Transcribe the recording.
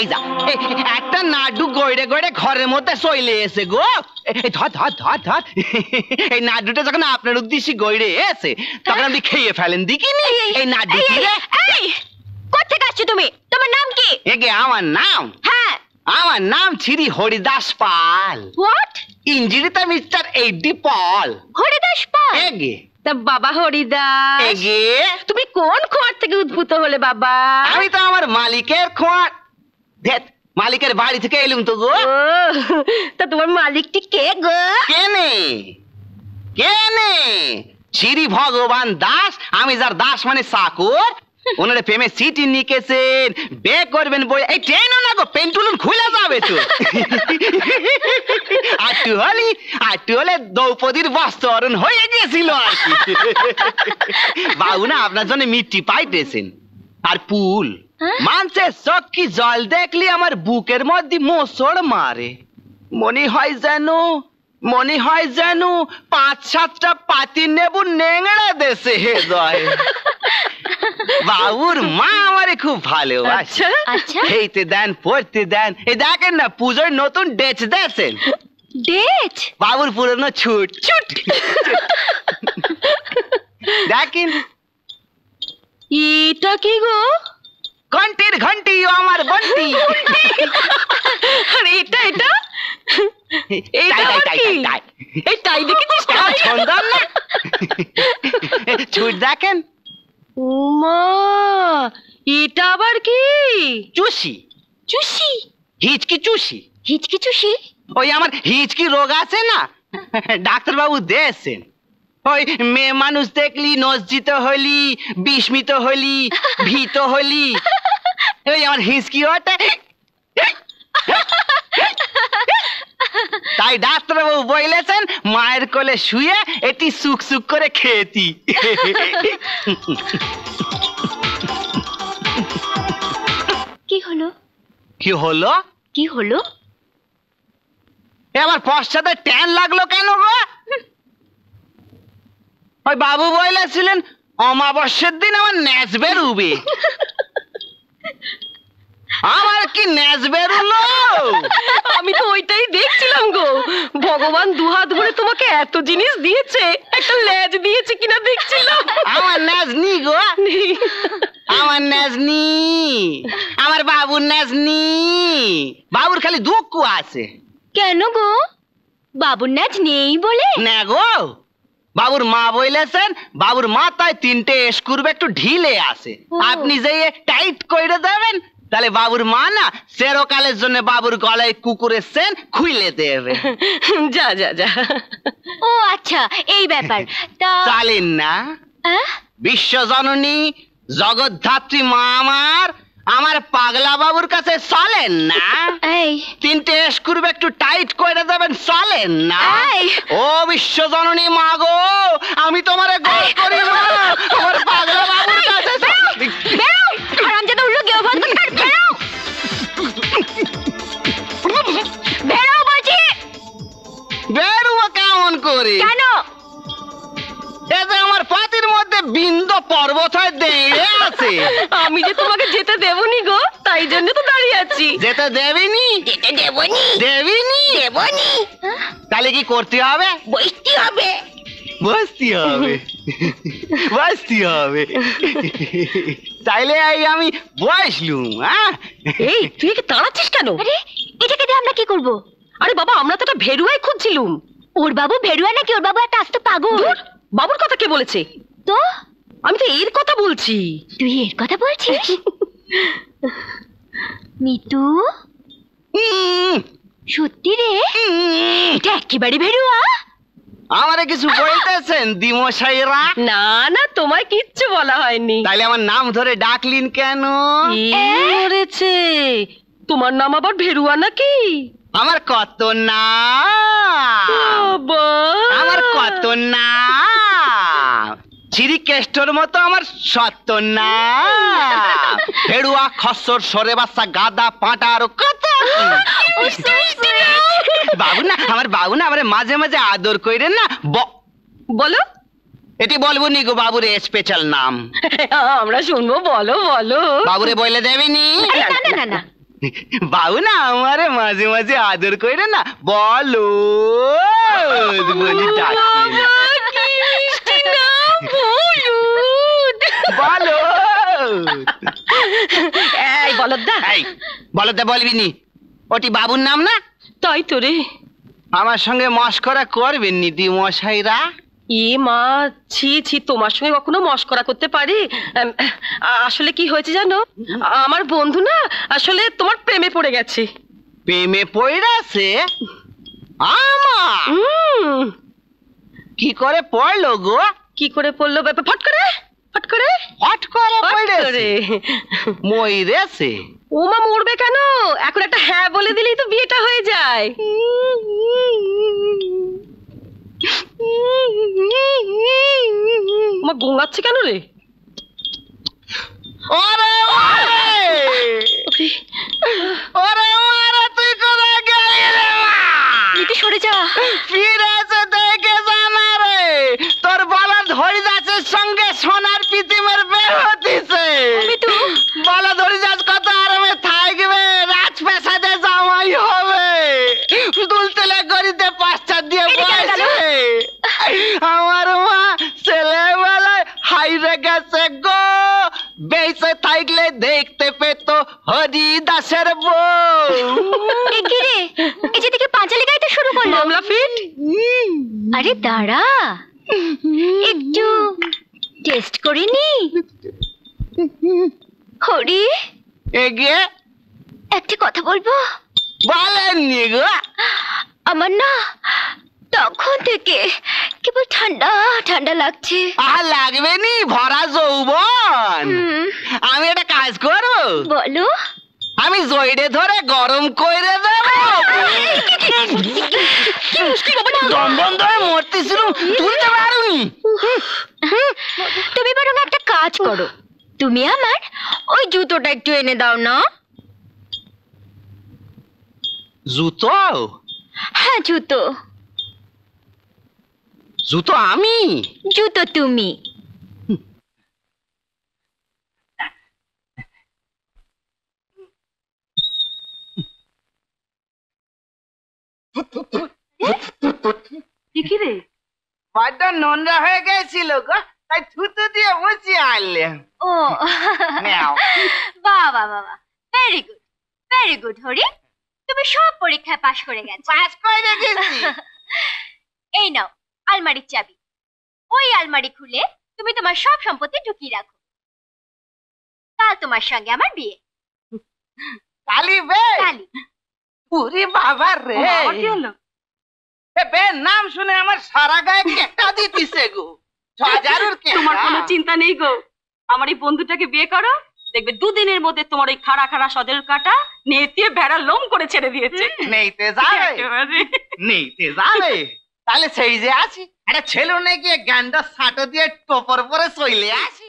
এই যা একটা নাডু গড়ে গড়ে ঘরের মধ্যে চলে এসে গো। ধর ধর ধর ধর এই নাডুটা যখন আপনার উদ্দেশ্যে গড়ে এসে তখন আপনি খেয়ে ফেলেন দেখিনি এই নাডু। কোথেকে আসছো তুমি? তোমার নাম কি? এগে আমার নাম? হ্যাঁ, আমার নাম শ্রী হরিদাস পাল। হোয়াট? ইঞ্জিরিতে মিস্টার এইডি পল। হরিদাস পাল? এগে তা বাবা হরিদাস, এগে তুমি কোন খোঁয়ার থেকে উদ্ভূত হলে বাবা? আমি তো আমার মালিকের খোঁয়ার, মালিকের বাড়ি থেকে এলুম তো গো। তা তোমার মালিকটি কে গো? কেনে কেনে শ্রী ভগবান দাস। আমি যার দাস মানে চাকর, ওনারে প্রেমে সিটি নিকেছেন, বে করবেন বই। এই ট্রেনও না গো, পেন্টুলুন খুলে যাবে তো। আটটু হলে দ্রৌপদীর বস্ত্রহরণ হয়ে গেছিল আর কি। বাবু না আপনার জন্য মিষ্টি পাইতেছেন আর পুল। মানুষের চক্ষি জল দেখলি আমার বুকের মধ্যে মোচড় মারে। মনে হয় যেন 5-7টা পাতি নেবু নেংড়ে দেশে হৃদয়। বাবুর মা আমারে খুব ভালোবাসে। খেতে দেন, পড়তে দেন। এই দেখেন না পুজোর নতুন ডেচ দিয়েছেন। ডেচ? বাবুর পুরনো ছুট ছুট দেখেন। এটা কি গো? ঘন্টির ঘন্টি ও আমার বন্টি। আর এটা এটা এই টাই দেখেছিস? সুন্দর না? ছুট দেখেন। উমা, এটা আবার কি? চুষি। চুষি? হিচকি চুষি। হিচকি চুষি? ওই আমার হিচকি রোগ আছে না, ডাক্তার বাবু দিয়েছেন। ওই মেয়ে মানুষ দেখলি লজ্জিত হলি, বিস্মিত হলি, ভীত হলি, ওই আমার হিচকি ওটা। তাই ডাক্তার বাবু বলেছেন মায়ের কোলে শুয়ে এটি সুখ সুখ করে খেতি। কি হলো? কি হলো? কি হলো? আমার পশ্চাতে ট্যান লাগলো কেন গো? ওই বাবু বলেছিলেন অমাবস্যার দিন আমার ন্যাচ বেরুবে। আমার কি ন্যাচ বেরুলো? আমি তো ওইটাই দেখছিলাম গো। ভগবান দুহাত ভরে তোমাকে এত জিনিস দিয়েছে, একটা লেজ দিয়েছে কিনা দেখছিলাম। আমার ন্যাচ নি গো, আমার ন্যাচ নি, আমার বাবুর ন্যাচ নি। বাবুর খালি দুঃখ আছে। কেন গো? বাবুর নাচ নেই বলে? না গো, বাবুর মা বলেছেন বাবুর মাথায় 3টে স্ক্রু একটু ঢিলে আছে, আপনি যেয়ে টাইট করে দেবেন, তাহলে বাবুর মা না সেরকালের জন্য বাবুর গলায় কুকুরের সেন খুইলে দেবে। যা যা যা। ও আচ্ছা, এই ব্যাপার। তা চালেন না? বিশ্বজননী জগদ্ধাত্রী মা আমার পাগলা বাবুর কাছে চলেন না? 3টে স্ক্রু একটু টাইট করে দেবেন, চলেন না? ও বিশ্বজননী মা গো, আমি তোমারে গোল করি না, আমার পাগলা বাবুর কাছে। হারামজাদা উল্লু কেউ বন্ধ কর, বেরো বেরো বলছি। বেরোবো কেমন করে? কেন? এতে আমার পাতির মধ্যে বিন্দু পর্বত হয়ে দাঁড়িয়ে আছে। আমি যে তোমাকে যেতে দেবনি গো, তাই জন্য তো দাঁড়িয়ে আছি। যেতে দেবিনি? যেতে দেবনি। দেবিনি? দেবনি। তাহলে কি করতে হবে? বসতে হবে। বসতে হবে, বসতে হবে। তাইলে আমি বসলুম। এই তুই কি তাড়াচ্ছিস কেন? আরে এটাকে দিয়ে আমরা কি করব? আরে বাবা, আমরা তো একটা ভেড়ুয়াই খুঁজছিলুম। ওর বাবু ভেড়ুয়া নাকি? ওর বাবু একটা আস্ত পাগল। বাবুর কথা কে বলেছে? তো আমি তো এর কথা বলছি। তুই এর কথা বলছিস? মিতু, সত্যি রে? এটা একেবারে ভেড়ুয়া? আমারে কিছু বলতেছেন দিমশাইরা? না না, তোমায় কিচ্ছু বলা হয়নি। তাইলে আমার নাম ধরে ডাকলিন কেন? মরেছে, তোমার নাম আবার ভেড়ুয়া নাকি? আমার কত না, আমার কত না, শ্রীকেষ্টর মতো আমার সত্য না। ভেড়ুয়া, খসর, সরে বাচ্চা, গাদা, পাঁটা, আরো কত। বাবু না, আমার বাবু না আমার মাঝে মাঝে আদর কইরেন না। বলো। এটি বলবো নি গো বাবুর স্পেশাল নাম? আমরা শুনবো, বলো বলো। বাবুরে বলে দেবেনি? না না না না, বাবু না আমারে মাঝে মাঝে আদর করে না বলো বলি ডাকে। বলো এই বলদা, এই বলতে বলবি নি, ওটি বাবুর নাম না? তাই তো রে। আমার সঙ্গে মস্করা করবেন নীতি মশাইরা? এ মা, ছি ছি, তোমার সঙ্গে কখনো মস্করা করতে পারি? আসলে কি হয়েছে জানো, আমার বন্ধু না আসলে তোমার প্রেমে পড়ে গেছে। প্রেমে পড়েছে? আমার কি করে পড়লো গো? কি করে পড়লো? ফট করে ফট করে হট করে ফট পড়েছে? করে। মইরেছে? ও মা, মরবে কেন? এখন একটা হ্যাঁ বলে দিলেই তো বিয়েটা হয়ে যায়। মা গোঙাচ্ছে কেন রে? ওরে ওরে ওরে মারা, তুই কোথায় গেলি রে মা? নীতি সরে যা। ফিরে এসে দেখে জানা রে, তোর বলদ হরিদাসের সঙ্গে সোনার পিতিমের বের হতিছে। বলদ হরিদাস কত আরামে থাকবে, রাজপ্রাসাদে জামাই হবে, দুলতেলে গড়িতে পাশ্চাৎ দিয়ে বসে। আমার মা ছেলেবেলায় হাইরে গেছে গো, বেঁচে থাকলে দেখতে পেত হরিদাসের বউ। কি রে, এই যে দিকে পাঁচালি গাইতে শুরু করলো। মামলা ফিট। আরে দাঁড়া, একটু টেস্ট করে নি। হরি, এগিয়ে একটা কথা বলবো? বলেননি গো? আমার না তখন থেকে কেবল ঠান্ডা ঠান্ডা লাগছে। আর লাগবে নি, ভরা যৌবন। আমি একটা কাজ করবো, বলো। আমি জয়ডে ধরে গরম করে দেব। দম বন্ধ হয়ে মরতেছিলাম, তুলতে পারুনি। তুমি বরং একটা কাজ করো, তুমি আমার ওই জুতোটা একটু এনে দাও না। জুতো? হ্যাঁ জুতো। জুতো আমি? জুতো তুমি। কি রে? পাটা নোংরা হয়ে গেছিল গো, তাই থুতু দিয়ে মুছে আনলে। ও নাও। বাহ বাহ বাহ, ভেরি গুড হরি, তুমি সব পরীক্ষায় পাশ করে গেছো। পাস করে গেছি। এই নাও আলমারির চাবি, ওই আলমারি খুলে তুমি তোমার সব সম্পত্তি ঢুকিয়ে রাখো। কাল তোমার সঙ্গে আমার বিয়ে। কালি বে? কালি। পুরি বাবা রে, কি হলো? এ বে নাম শুনে আমার সারা গায়ে কেটা দিতিছে গো। 6000 কে? তোমার কোনো চিন্তা নেই গো, আমার এই বন্ধুটাকে বিয়ে করো, দেখবে দুদিনের মধ্যে তোমার ওই খাড়া খাড়া সজল কাটা নেতিয়ে ভেড়া লোম করে ছেড়ে দিয়েছে। নেইতে যাবে? নেইতে যাবে? তাহলে সেই যে আছি, একটা ছেলে নাকি গান্ডা সাটো দিয়ে টপর পরে চলে আসি।